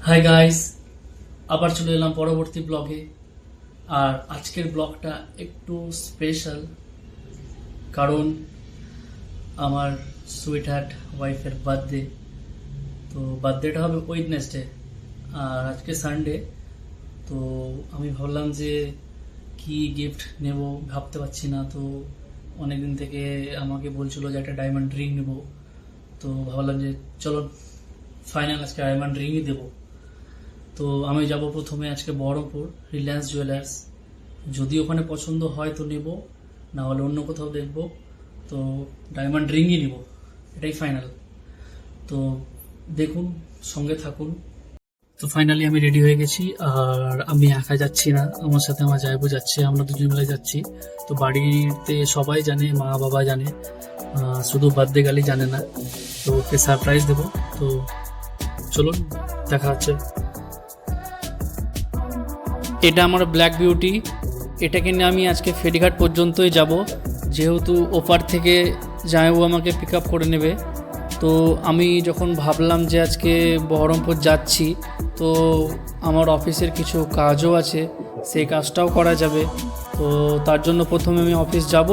Hi guys, আবার চলে এলাম পরবর্তী ব্লগে। আর আজকের ব্লগটা একটু স্পেশাল, কারণ আমার সুইট হার্ট ওয়াইফের বার্থডে। তো বার্থডেটা হবে ওয়েডনেসডে, আর আজকে সানডে। তো আমি ভাবলাম যে কি গিফট নেব ভাবতে পারছি না। তো অনেকদিন থেকে আমাকে বলছিল যে একটা ডায়মন্ড রিং নেব। তো ভাবলাম যে চলো ফাইনাল আজকে ডায়মন্ড রিংই দেবো। তো আমি যাব প্রথমে আজকে বহরমপুর রিলায়েন্স জুয়েলার্স। যদি ওখানে পছন্দ হয় তো নেব, না হলে অন্য কোথাও দেখব। তো ডায়মন্ড রিংই নেব, এটাই ফাইনাল। তো দেখুন, সঙ্গে থাকুন। তো ফাইনালি আমি রেডি হয়ে গেছি, আর আমি একা যাচ্ছি না, আমার সাথে আমার জায়বু যাচ্ছে, আমরা দুজন মিলে যাচ্ছি। তো বাড়িতে সবাই জানে, মা বাবা জানে, শুধু বার্থডে গালি জানে না। তো ওকে সারপ্রাইজ দেবো। তো চলুন, দেখা হচ্ছে। এটা আমার ব্ল্যাক বিউটি, এটাকে নিয়ে আমি আজকে ফেরিঘাট পর্যন্তই যাব, যেহেতু ওপার থেকে জামাইবু আমাকে পিক আপ করে নেবে। তো আমি যখন ভাবলাম যে আজকে বহরমপুর যাচ্ছি, তো আমার অফিসের কিছু কাজও আছে, সেই কাজটাও করা যাবে। তো তার জন্য প্রথমে আমি অফিস যাব,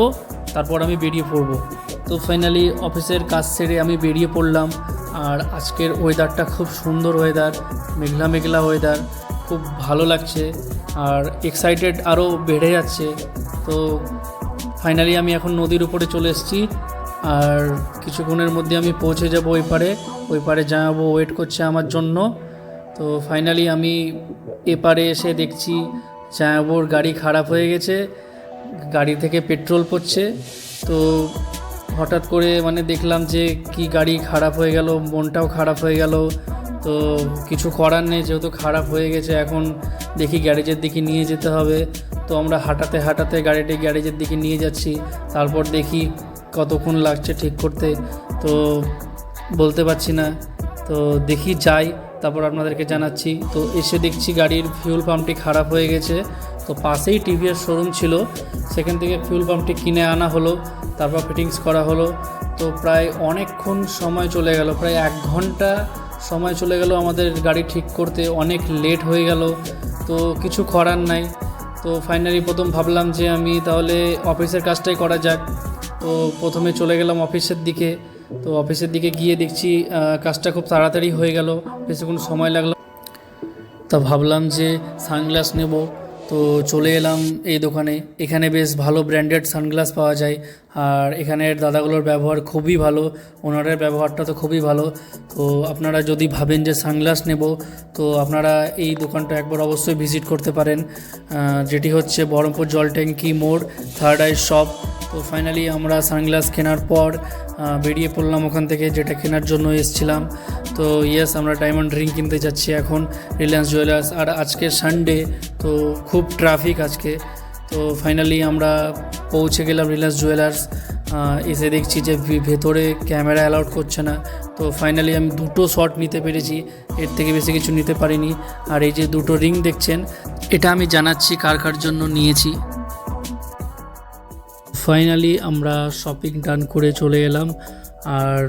তারপর আমি বেরিয়ে পড়ব। তো ফাইনালি অফিসের কাজ সেরে আমি বেরিয়ে পড়লাম। আর আজকের ওয়েদারটা খুব সুন্দর ওয়েদার, মেঘলা মেঘলা ওয়েদার, খুব ভালো লাগছে। আর এক্সাইটেড আরও বেড়ে যাচ্ছে। তো ফাইনালি আমি এখন নদীর উপরে চলে এসেছি, আর কিছুক্ষণের মধ্যে আমি পৌঁছে যাব ওই পারে জামাইবাবু ওয়েট করছে আমার জন্য। তো ফাইনালি আমি এপারে এসে দেখছি জামাইবাবুর গাড়ি খারাপ হয়ে গেছে, গাড়ি থেকে পেট্রোল পড়ছে। তো হঠাৎ করে দেখলাম যে কি গাড়ি খারাপ হয়ে গেল, মনটাও খারাপ হয়ে গেল। তো কিছু করার নেই, যেহেতু খারাপ হয়ে গেছে, এখন দেখি গ্যারেজের দিকে নিয়ে যেতে হবে। তো আমরা হাঁটাতে হাঁটাতে গাড়িটি গ্যারেজের দিকে নিয়ে যাচ্ছি। তারপর দেখি কতক্ষণ লাগছে ঠিক করতে, তো বলতে পারছি না। তো দেখি যাই, তারপর আপনাদেরকে জানাচ্ছি। তো এসে দেখছি গাড়ির ফিউল পাম্পটি খারাপ হয়ে গেছে। তো পাশেই টিভিএস শোরুম ছিল, সেখান থেকে ফিউল পাম্পটি কিনে আনা হলো, তারপর ফিটিংস করা হলো। তো প্রায় অনেকক্ষণ সময় চলে গেল, প্রায় 1 ঘন্টা সময় চলে গেল আমাদের গাড়ি ঠিক করতে, অনেক লেট হয়ে গেল। তো কিছু করার নাই। তো ফাইনালি প্রথম ভাবলাম যে আমি তাহলে অফিসের কাজটাই করা যাক। তো প্রথমে চলে গেলাম অফিসের দিকে। তো অফিসের দিকে গিয়ে দেখছি কাজটা খুব তাড়াতাড়ি হয়ে গেল, বেশি কোনো সময় লাগলো। তা ভাবলাম যে সানগ্লাস নেব। তো চলে এলাম এই দোকানে। এখানে বেশ ভালো ব্র্যান্ডেড সানগ্লাস পাওয়া যায়, আর এখানের দাদাগুলোর ব্যবহার খুবই ভালো, ওনারের ব্যবহারটা তো খুবই ভালো। তো আপনারা যদি ভাবেন যে সানগ্লাস নেব, তো আপনারা এই দোকানটা একবার অবশ্যই ভিজিট করতে পারেন, যেটি হচ্ছে বহরমপুর জলট্যাঙ্কি মোড়, থার্ড আই শপ। তো ফাইনালি আমরা সানগ্লাস কেনার পর বেরিয়ে পড়লাম ওখান থেকে, যেটা কেনার জন্য এসেছিলাম। তো ইয়েস, আমরা ডায়মন্ড রিং কিনতে যাচ্ছি এখন রিলায়েন্স জুয়েলার্স। আর আজকে সানডে, তো খুব ট্রাফিক আজকে। তো ফাইনালি আমরা পৌঁছে গেলাম রিলায়েন্স জুয়েলার্স। এসে দেখছি যে ভেতরে ক্যামেরা অ্যালাউড করছে না। তো ফাইনালি আমি 2টো শট নিতে পেরেছি, এর থেকে বেশি কিছু নিতে পারিনি। আর এই যে 2টো রিং দেখছেন, এটা আমি জানাচ্ছি কার কার জন্য নিয়েছি। ফাইনালি আমরা শপিং ডান করে চলে এলাম। আর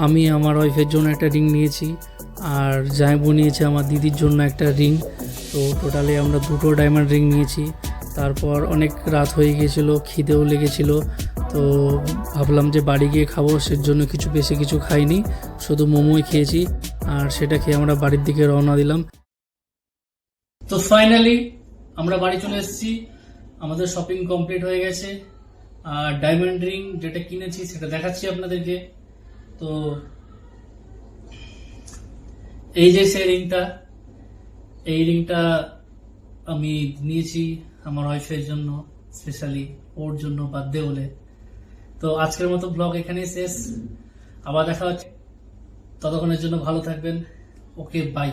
আমি আমার ওয়াইফের জন্য একটা রিং নিয়েছি, আর জামাইবু নিয়েছে আমার দিদির জন্য একটা রিং। তো টোটালি আমরা 2টো ডায়মন্ড রিং নিয়েছি। তারপর অনেক রাত হয়ে গিয়েছিলো, খিদেও লেগেছিলো। তো ভাবলাম যে বাড়ি গিয়ে খাবো, সেজন্য বেশি কিছু খাইনি, শুধু মোমোই খেয়েছি। আর সেটা খেয়ে আমরা বাড়ির দিকে রওনা দিলাম। তো ফাইনালি আমরা বাড়ি চলে এসেছি, আমাদের শপিং কমপ্লিট হয়ে গেছে। আর ডায়মন্ড রিং যেটা কিনেছি সেটা দেখাচ্ছি আপনাদেরকে। তো এই যে সেই রিংটা, এই রিংটা আমি নিয়েছি আমার ওয়াইফের জন্য, স্পেশালি ওর জন্য বার্থডে বলে। তো আজকের মতো ব্লগ এখানেই শেষ, আবার দেখা হচ্ছে। ততক্ষণের জন্য ভালো থাকবেন। ওকে, বাই।